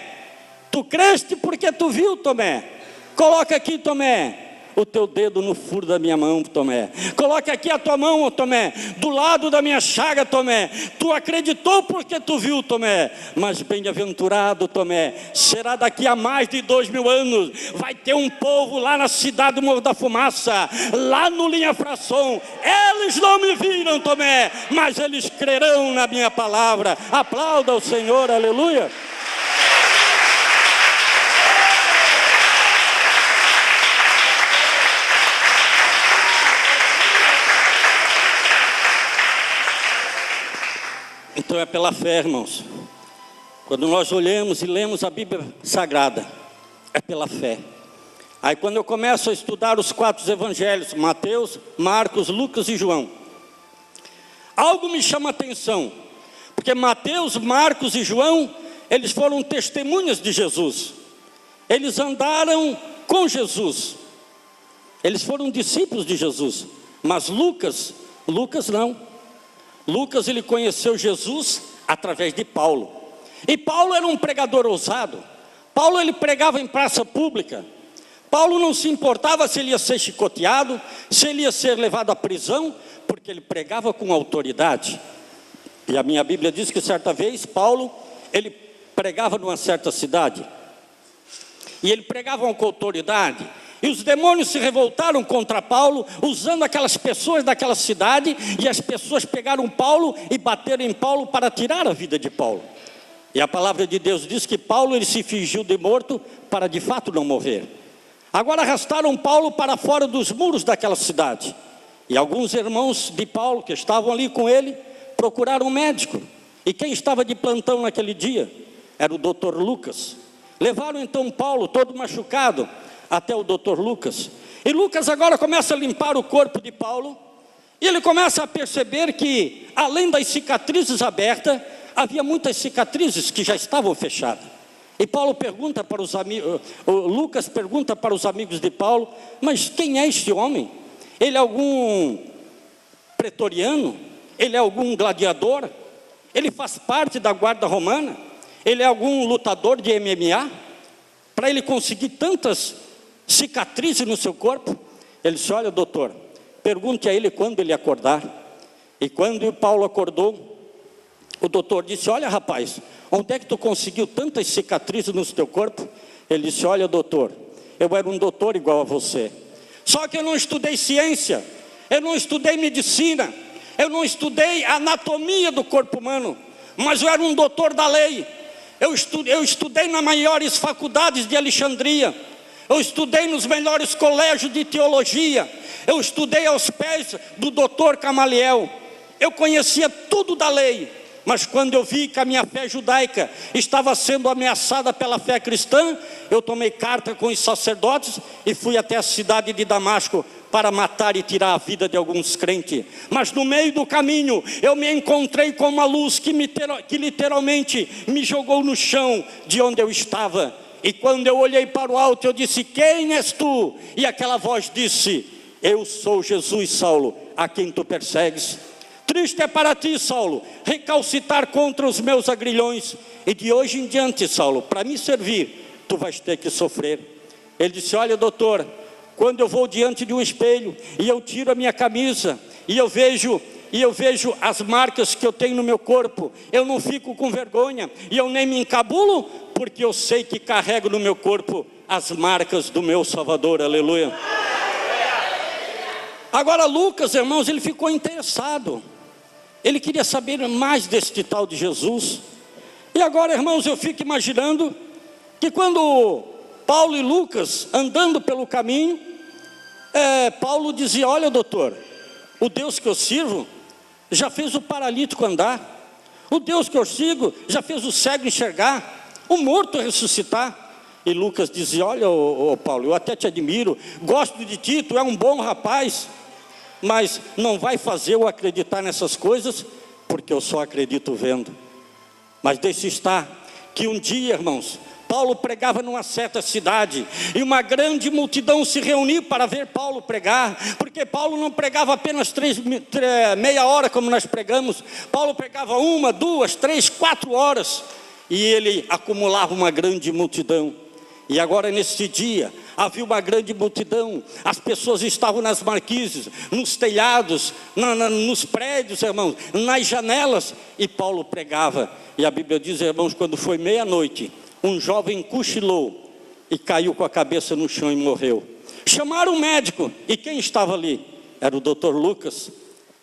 tu creste porque tu viu, Tomé. Coloca aqui, Tomé, o teu dedo no furo da minha mão, Tomé. Coloca aqui a tua mão, Tomé, do lado da minha chaga, Tomé. Tu acreditou porque tu viu, Tomé. Mas bem-aventurado, Tomé, será daqui a mais de 2000 anos. Vai ter um povo lá na cidade do Morro da Fumaça, lá no Linha Fração. Eles não me viram, Tomé, mas eles crerão na minha palavra. Aplauda o Senhor, aleluia. Então é pela fé, irmãos. Quando nós olhamos e lemos a Bíblia Sagrada, é pela fé. Aí quando eu começo a estudar os 4 evangelhos, Mateus, Marcos, Lucas e João, algo me chama a atenção, porque Mateus, Marcos e João, eles foram testemunhas de Jesus. Eles andaram com Jesus. Eles foram discípulos de Jesus. Mas Lucas não. Lucas, ele conheceu Jesus através de Paulo. E Paulo era um pregador ousado. Paulo, ele pregava em praça pública. Paulo não se importava se ele ia ser chicoteado, se ele ia ser levado à prisão, porque ele pregava com autoridade. E a minha Bíblia diz que certa vez Paulo, ele pregava numa certa cidade. E ele pregava com autoridade. E os demônios se revoltaram contra Paulo, usando aquelas pessoas daquela cidade, e as pessoas pegaram Paulo e bateram em Paulo para tirar a vida de Paulo. E a palavra de Deus diz que Paulo, ele se fingiu de morto para de fato não morrer. Agora arrastaram Paulo para fora dos muros daquela cidade. E alguns irmãos de Paulo que estavam ali com ele, procuraram um médico. E quem estava de plantão naquele dia? Era o doutor Lucas. Levaram então Paulo todo machucado até o doutor Lucas. E Lucas agora começa a limpar o corpo de Paulo. E ele começa a perceber que, além das cicatrizes abertas, havia muitas cicatrizes que já estavam fechadas. E Paulo pergunta para os amigos, Lucas pergunta para os amigos de Paulo: mas quem é este homem? Ele é algum pretoriano? Ele é algum gladiador? Ele faz parte da guarda romana? Ele é algum lutador de MMA? Para ele conseguir tantas cicatrizes no seu corpo? Ele disse, olha doutor, pergunte a ele quando ele acordar. E quando Paulo acordou, o doutor disse, olha rapaz, onde é que tu conseguiu tantas cicatrizes no teu corpo? Ele disse, olha doutor, eu era um doutor igual a você, só que eu não estudei ciência, eu não estudei medicina, eu não estudei anatomia do corpo humano, mas eu era um doutor da lei. Eu estudei nas maiores faculdades de Alexandria, eu estudei nos melhores colégios de teologia, eu estudei aos pés do doutor Gamaliel, eu conhecia tudo da lei. Mas quando eu vi que a minha fé judaica estava sendo ameaçada pela fé cristã, eu tomei carta com os sacerdotes e fui até a cidade de Damasco para matar e tirar a vida de alguns crentes. Mas no meio do caminho eu me encontrei com uma luz que literalmente me jogou no chão de onde eu estava. E quando eu olhei para o alto, eu disse, quem és tu? E aquela voz disse, eu sou Jesus, Saulo, a quem tu persegues. Triste é para ti, Saulo, recalcitar contra os meus agrilhões, e de hoje em diante, Saulo, para me servir, tu vais ter que sofrer. Ele disse, olha doutor, quando eu vou diante de um espelho, e eu tiro a minha camisa, e eu vejo as marcas que eu tenho no meu corpo, eu não fico com vergonha, e eu nem me encabulo, porque eu sei que carrego no meu corpo as marcas do meu Salvador, aleluia. Agora Lucas, irmãos, ele ficou interessado, ele queria saber mais deste tal de Jesus. E agora, irmãos, eu fico imaginando que quando Paulo e Lucas andando pelo caminho, Paulo dizia, olha doutor, o Deus que eu sirvo já fez o paralítico andar, o Deus que eu sigo já fez o cego enxergar, o morto ressuscitar. E Lucas dizia, olha Paulo, eu até te admiro, gosto de ti, tu é um bom rapaz, mas não vai fazer eu acreditar nessas coisas, porque eu só acredito vendo. Mas deixe estar, que um dia, irmãos, Paulo pregava numa certa cidade, e uma grande multidão se reuniu para ver Paulo pregar, porque Paulo não pregava apenas meia hora como nós pregamos, Paulo pregava 1, 2, 3, 4 horas, e ele acumulava uma grande multidão. E agora nesse dia, havia uma grande multidão, as pessoas estavam nas marquises, nos telhados, nos prédios, irmãos, nas janelas, e Paulo pregava. E a Bíblia diz, irmãos, quando foi meia-noite, um jovem cochilou e caiu com a cabeça no chão e morreu. Chamaram o médico, e quem estava ali? Era o doutor Lucas.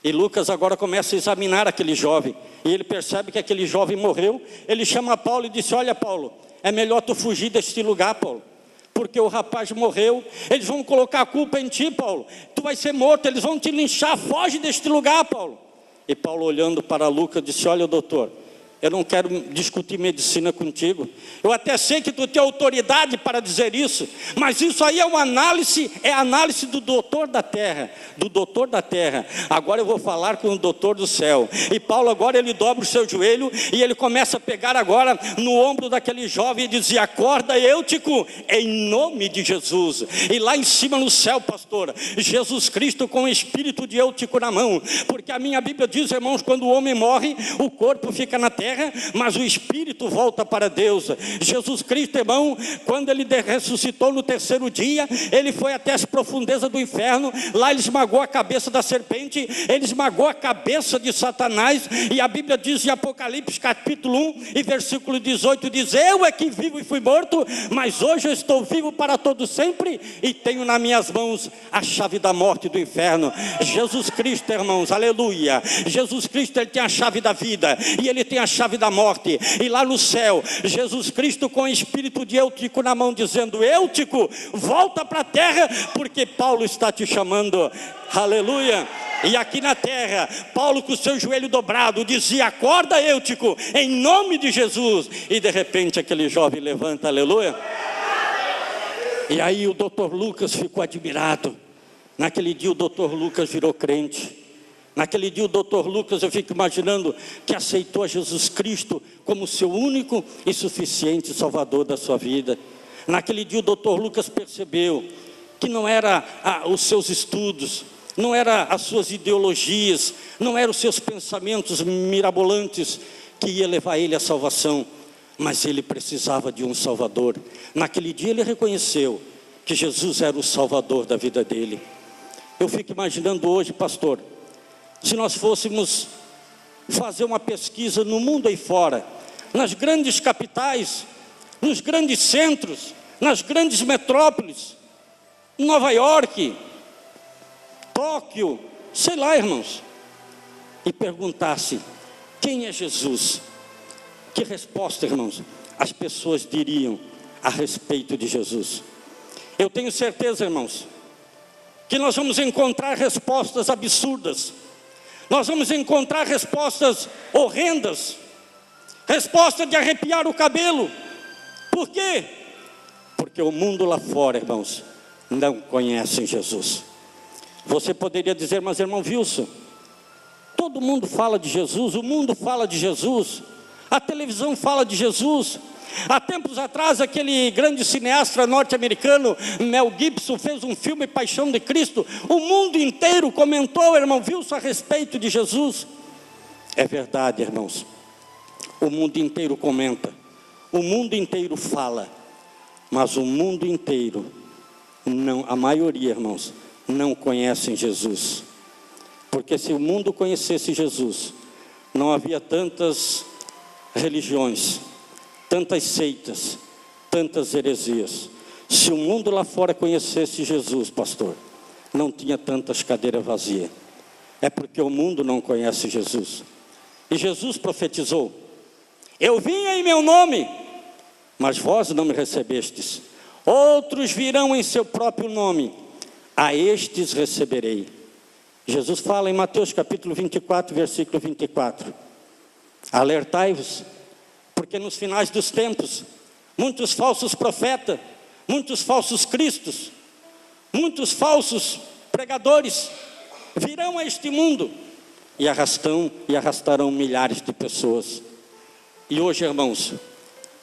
E Lucas agora começa a examinar aquele jovem, e ele percebe que aquele jovem morreu. Ele chama Paulo e disse, olha Paulo, é melhor tu fugir deste lugar, Paulo, porque o rapaz morreu, eles vão colocar a culpa em ti, Paulo, tu vai ser morto, eles vão te linchar, foge deste lugar, Paulo. E Paulo, olhando para Lucas, disse, olha doutor, eu não quero discutir medicina contigo, eu até sei que tu tem autoridade para dizer isso, mas isso aí é uma análise, é a análise do doutor da terra, agora eu vou falar com o doutor do céu. E Paulo agora ele dobra o seu joelho, e ele começa a pegar agora no ombro daquele jovem, e dizia, acorda Eutico, em nome de Jesus. E lá em cima no céu, pastor, Jesus Cristo com o espírito de Eutico na mão, porque a minha Bíblia diz, irmãos, quando o homem morre, o corpo fica na terra, mas o espírito volta para Deus. Jesus Cristo, irmão, quando ele ressuscitou no terceiro dia, ele foi até as profundezas do inferno, lá ele esmagou a cabeça da serpente, ele esmagou a cabeça de Satanás, e a Bíblia diz em Apocalipse capítulo 1 e versículo 18, diz, eu é que vivo e fui morto, mas hoje eu estou vivo para todo sempre, e tenho nas minhas mãos a chave da morte e do inferno. Jesus Cristo, irmãos, aleluia, Jesus Cristo, ele tem a chave da vida, e ele tem a chave da morte. E lá no céu, Jesus Cristo com o espírito de Eutico na mão, dizendo, Eutico, volta para a terra, porque Paulo está te chamando, aleluia. E aqui na terra, Paulo com o seu joelho dobrado, dizia, acorda Eutico, em nome de Jesus. E de repente aquele jovem levanta, aleluia. E aí o doutor Lucas ficou admirado. Naquele dia o doutor Lucas virou crente. Naquele dia o doutor Lucas, eu fico imaginando, que aceitou a Jesus Cristo como seu único e suficiente Salvador da sua vida. Naquele dia o doutor Lucas percebeu que não era os seus estudos, não era as suas ideologias, não eram os seus pensamentos mirabolantes que ia levar ele à salvação, mas ele precisava de um Salvador. Naquele dia ele reconheceu que Jesus era o Salvador da vida dele. Eu fico imaginando hoje, pastor, se nós fôssemos fazer uma pesquisa no mundo aí fora, nas grandes capitais, nos grandes centros, nas grandes metrópoles, Nova York, Tóquio, sei lá, irmãos, e perguntasse: quem é Jesus? Que resposta, irmãos, as pessoas diriam a respeito de Jesus? Eu tenho certeza, irmãos, que nós vamos encontrar respostas absurdas, nós vamos encontrar respostas horrendas, resposta de arrepiar o cabelo. Por quê? Porque o mundo lá fora, irmãos, não conhece Jesus. Você poderia dizer: mas irmão Wilson, todo mundo fala de Jesus, o mundo fala de Jesus, a televisão fala de Jesus. Há tempos atrás, aquele grande cineasta norte-americano, Mel Gibson, fez um filme Paixão de Cristo. O mundo inteiro comentou, irmão Wilson, a respeito de Jesus. É verdade, irmãos, o mundo inteiro comenta, o mundo inteiro fala, mas o mundo inteiro, não, a maioria, irmãos, não conhecem Jesus. Porque se o mundo conhecesse Jesus, não havia tantas religiões, tantas seitas, tantas heresias. Se o mundo lá fora conhecesse Jesus, pastor, não tinha tantas cadeiras vazias. É porque o mundo não conhece Jesus. E Jesus profetizou: eu vim em meu nome, mas vós não me recebestes. Outros virão em seu próprio nome, a estes receberei. Jesus fala em Mateus capítulo 24, versículo 24: alertai-vos, porque nos finais dos tempos, muitos falsos profetas, muitos falsos cristos, muitos falsos pregadores virão a este mundo e arrastarão milhares de pessoas. E hoje, irmãos,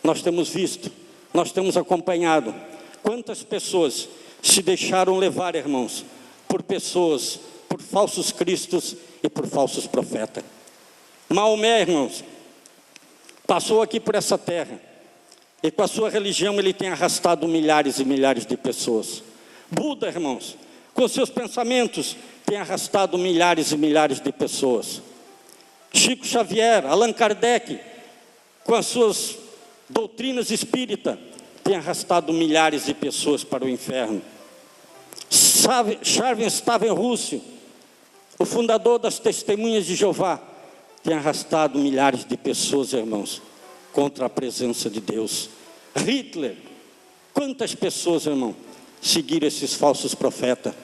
nós temos visto, nós temos acompanhado quantas pessoas se deixaram levar, irmãos, por pessoas, por falsos cristos e por falsos profetas. Maomé, irmãos, passou aqui por essa terra, e com a sua religião ele tem arrastado milhares e milhares de pessoas. Buda, irmãos, com seus pensamentos, tem arrastado milhares e milhares de pessoas. Chico Xavier, Allan Kardec, com as suas doutrinas espíritas, tem arrastado milhares de pessoas para o inferno. Charles Stavenrussell, o fundador das Testemunhas de Jeová, tem arrastado milhares de pessoas, irmãos, contra a presença de Deus. Hitler, quantas pessoas, irmão, seguiram esses falsos profetas.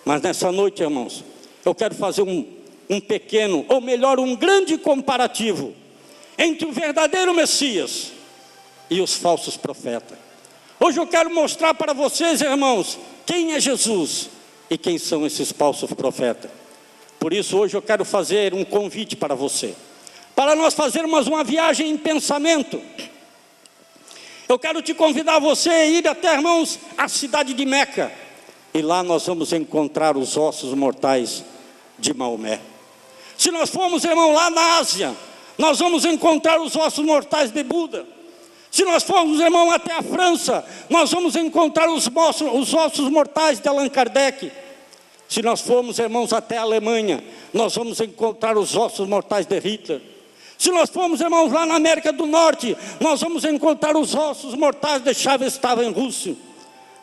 Mas nessa noite, irmãos, eu quero fazer um pequeno, ou melhor, um grande comparativo entre o verdadeiro Messias e os falsos profetas. Hoje eu quero mostrar para vocês, irmãos, quem é Jesus e quem são esses falsos profetas. Por isso hoje eu quero fazer um convite para você, para nós fazermos uma viagem em pensamento. Eu quero te convidar você a ir até, irmãos, a cidade de Meca, e lá nós vamos encontrar os ossos mortais de Maomé. Se nós formos, irmão, lá na Ásia, nós vamos encontrar os ossos mortais de Buda. Se nós formos, irmão, até a França, nós vamos encontrar os ossos mortais de Allan Kardec. Se nós formos, irmãos, até a Alemanha, nós vamos encontrar os ossos mortais de Hitler. Se nós formos, irmãos, lá na América do Norte, nós vamos encontrar os ossos mortais de Charles Stavenrussell.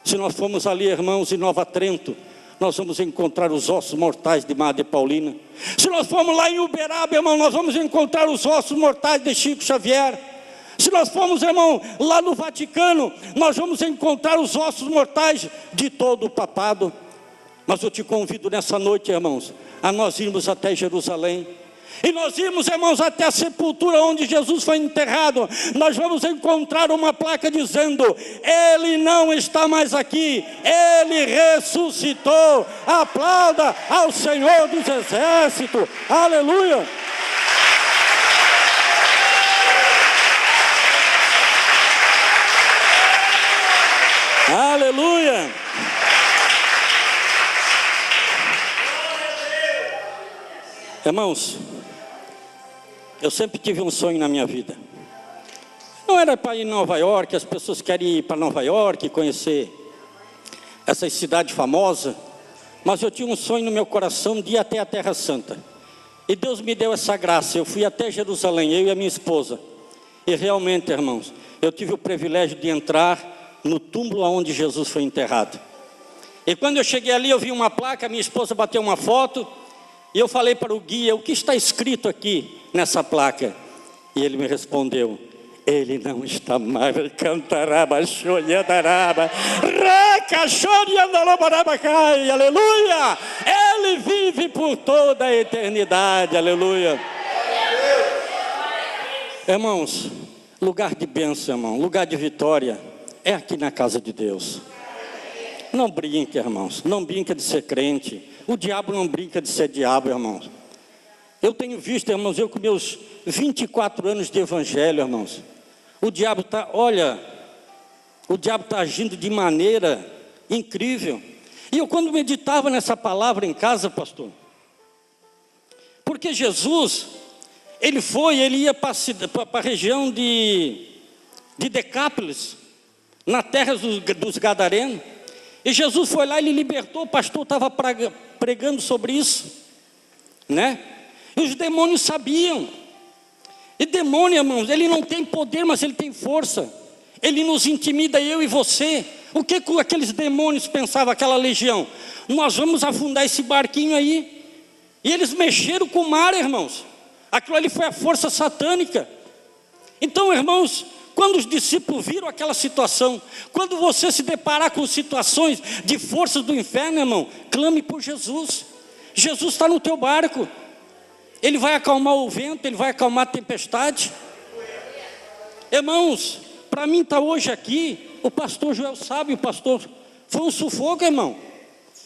Se nós formos ali, irmãos, em Nova Trento, nós vamos encontrar os ossos mortais de Madre Paulina. Se nós formos lá em Uberaba, irmão, nós vamos encontrar os ossos mortais de Chico Xavier. Se nós formos, irmão, lá no Vaticano, nós vamos encontrar os ossos mortais de todo o papado. Mas eu te convido nessa noite, irmãos, a nós irmos até Jerusalém. E nós irmos, irmãos, até a sepultura onde Jesus foi enterrado. Nós vamos encontrar uma placa dizendo: Ele não está mais aqui, Ele ressuscitou. Aplauda ao Senhor dos Exércitos. Aleluia. Aleluia. Irmãos, eu sempre tive um sonho na minha vida. Não era para ir em Nova York, as pessoas querem ir para Nova York e conhecer. essas cidades famosas, mas eu tinha um sonho no meu coração de ir até a Terra Santa. E Deus me deu essa graça. Eu fui até Jerusalém, eu e a minha esposa. E realmente, irmãos, eu tive o privilégio de entrar no túmulo onde Jesus foi enterrado. E quando eu cheguei ali, eu vi uma placa, minha esposa bateu uma foto, e eu falei para o guia: o que está escrito aqui nessa placa? E ele me respondeu: ele não está mais. Cantaraba, xoriandaraba, raca, xoriandalobaraba, cai, aleluia. Ele vive por toda a eternidade, aleluia. Irmãos, lugar de bênção, irmão, lugar de vitória é aqui na casa de Deus. Não brinque, irmãos, não brinca de ser crente. O diabo não brinca de ser diabo, irmãos. Eu tenho visto, irmãos, eu com meus 24 anos de evangelho, irmãos, o diabo está, olha, o diabo está agindo de maneira incrível. E eu quando meditava nessa palavra em casa, pastor, porque Jesus, ele ia para a região de Decápolis, na terra dos Gadarenos, e Jesus foi lá e ele libertou. O pastor estava pregando sobre isso, né? E os demônios sabiam. E demônio, irmãos, ele não tem poder, mas ele tem força. Ele nos intimida, eu e você. O que aqueles demônios pensavam, aquela legião? Nós vamos afundar esse barquinho aí. E eles mexeram com o mar, irmãos. Aquilo ali foi a força satânica. Então, irmãos, quando os discípulos viram aquela situação, quando você se deparar com situações de forças do inferno, irmão, clame por Jesus. Jesus está no teu barco. Ele vai acalmar o vento, ele vai acalmar a tempestade. Irmãos, para mim estar hoje aqui, o pastor Joel sabe, o pastor, foi um sufoco, irmão.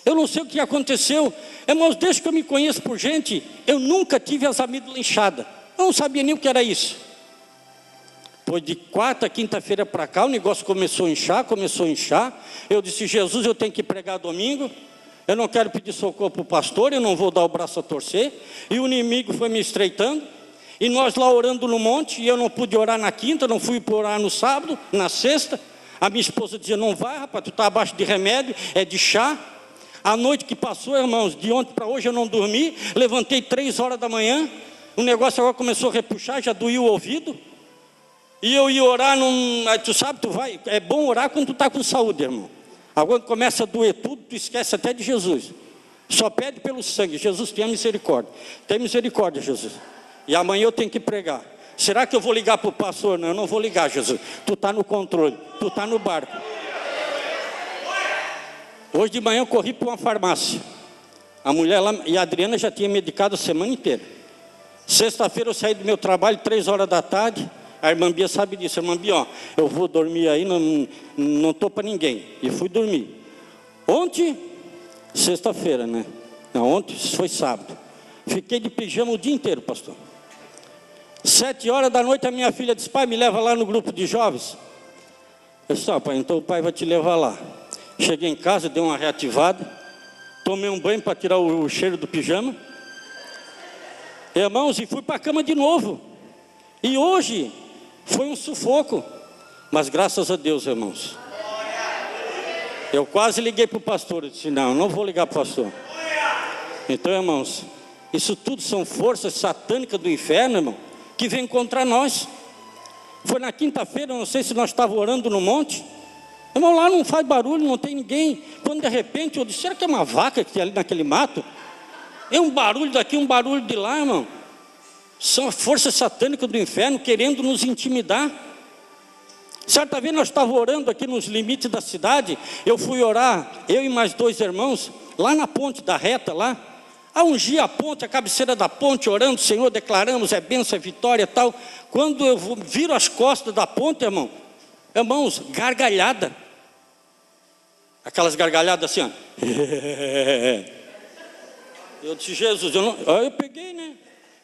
Eu não sei o que aconteceu. Irmãos, desde que eu me conheço por gente, eu nunca tive as amígdalas inchadas. Eu não sabia nem o que era isso. Pois de quarta, quinta-feira para cá, o negócio começou a inchar. Eu disse: Jesus, eu tenho que pregar domingo. Eu não quero pedir socorro para o pastor, eu não vou dar o braço a torcer. E o inimigo foi me estreitando. E nós lá orando no monte, e eu não pude orar na quinta, não fui orar no sábado, na sexta. A minha esposa dizia: não vai, rapaz, tu está abaixo de remédio, é de chá. A noite que passou, irmãos, de ontem para hoje eu não dormi. Levantei 3 horas da manhã. O negócio agora começou a repuxar, já doía o ouvido. E eu ia orar, tu sabe, é bom orar quando tu está com saúde, irmão. Agora começa a doer tudo, tu esquece até de Jesus. Só pede pelo sangue. Jesus, tenha misericórdia. Tem misericórdia, Jesus. E amanhã eu tenho que pregar. Será que eu vou ligar para o pastor? Não, eu não vou ligar, Jesus. Tu está no controle, tu está no barco. Hoje de manhã eu corri para uma farmácia. A mulher lá, e a Adriana já tinha medicado a semana inteira. Sexta-feira eu saí do meu trabalho, 3 horas da tarde. A irmã Bia sabe disso. A irmã Bia, ó, eu vou dormir aí, não estou para ninguém. E fui dormir. Ontem, sexta-feira, né? Não, ontem foi sábado. Fiquei de pijama o dia inteiro, pastor. 7 horas da noite a minha filha disse: pai, me leva lá no grupo de jovens. Eu disse: pai, então o pai vai te levar lá. Cheguei em casa, dei uma reativada. Tomei um banho para tirar o cheiro do pijama. Irmãos, e fui para a cama de novo. E hoje foi um sufoco, mas graças a Deus, irmãos, eu quase liguei para o pastor. Eu disse: não vou ligar para o pastor. Então, irmãos, isso tudo são forças satânicas do inferno, irmão, que vem contra nós. Foi na quinta-feira, não sei se nós estávamos orando no monte, irmão, lá não faz barulho, não tem ninguém. Quando de repente eu disse: será que é uma vaca que tem ali naquele mato? É um barulho daqui, um barulho de lá, irmão. São forças satânicas do inferno querendo nos intimidar. Certa vez nós estávamos orando aqui nos limites da cidade. Eu fui orar, eu e mais 2 irmãos, lá na ponte da reta lá. A ungir a ponte, a cabeceira da ponte, orando: Senhor, declaramos, é bênção, é vitória e tal. Quando eu viro as costas da ponte, irmãos, gargalhada. Aquelas gargalhadas assim, ó. Eu disse: Jesus, eu peguei, né?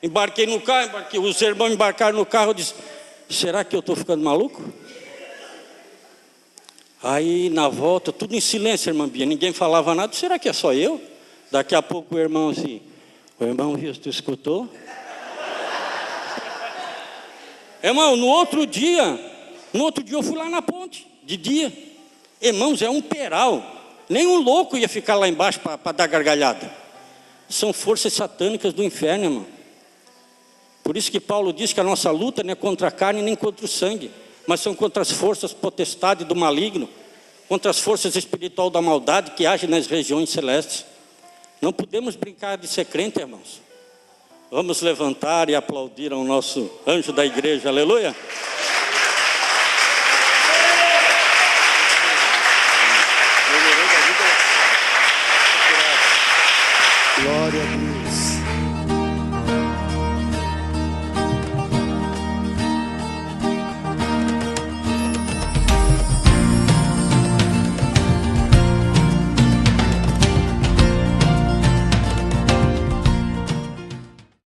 Embarquei no carro, os irmãos embarcaram no carro. Eu disse: será que eu estou ficando maluco? Aí na volta, tudo em silêncio, irmã Bia, ninguém falava nada. Será que é só eu? Daqui a pouco o irmão assim: o irmão viu, tu escutou? Irmão, no outro dia eu fui lá na ponte, de dia. Irmãos, é um peral. Nenhum louco ia ficar lá embaixo para dar gargalhada. São forças satânicas do inferno, irmão. Por isso que Paulo diz que a nossa luta não é contra a carne nem contra o sangue, mas são contra as forças potestades do maligno, contra as forças espirituais da maldade que agem nas regiões celestes. Não podemos brincar de ser crente, irmãos. Vamos levantar e aplaudir ao nosso anjo da igreja, aleluia.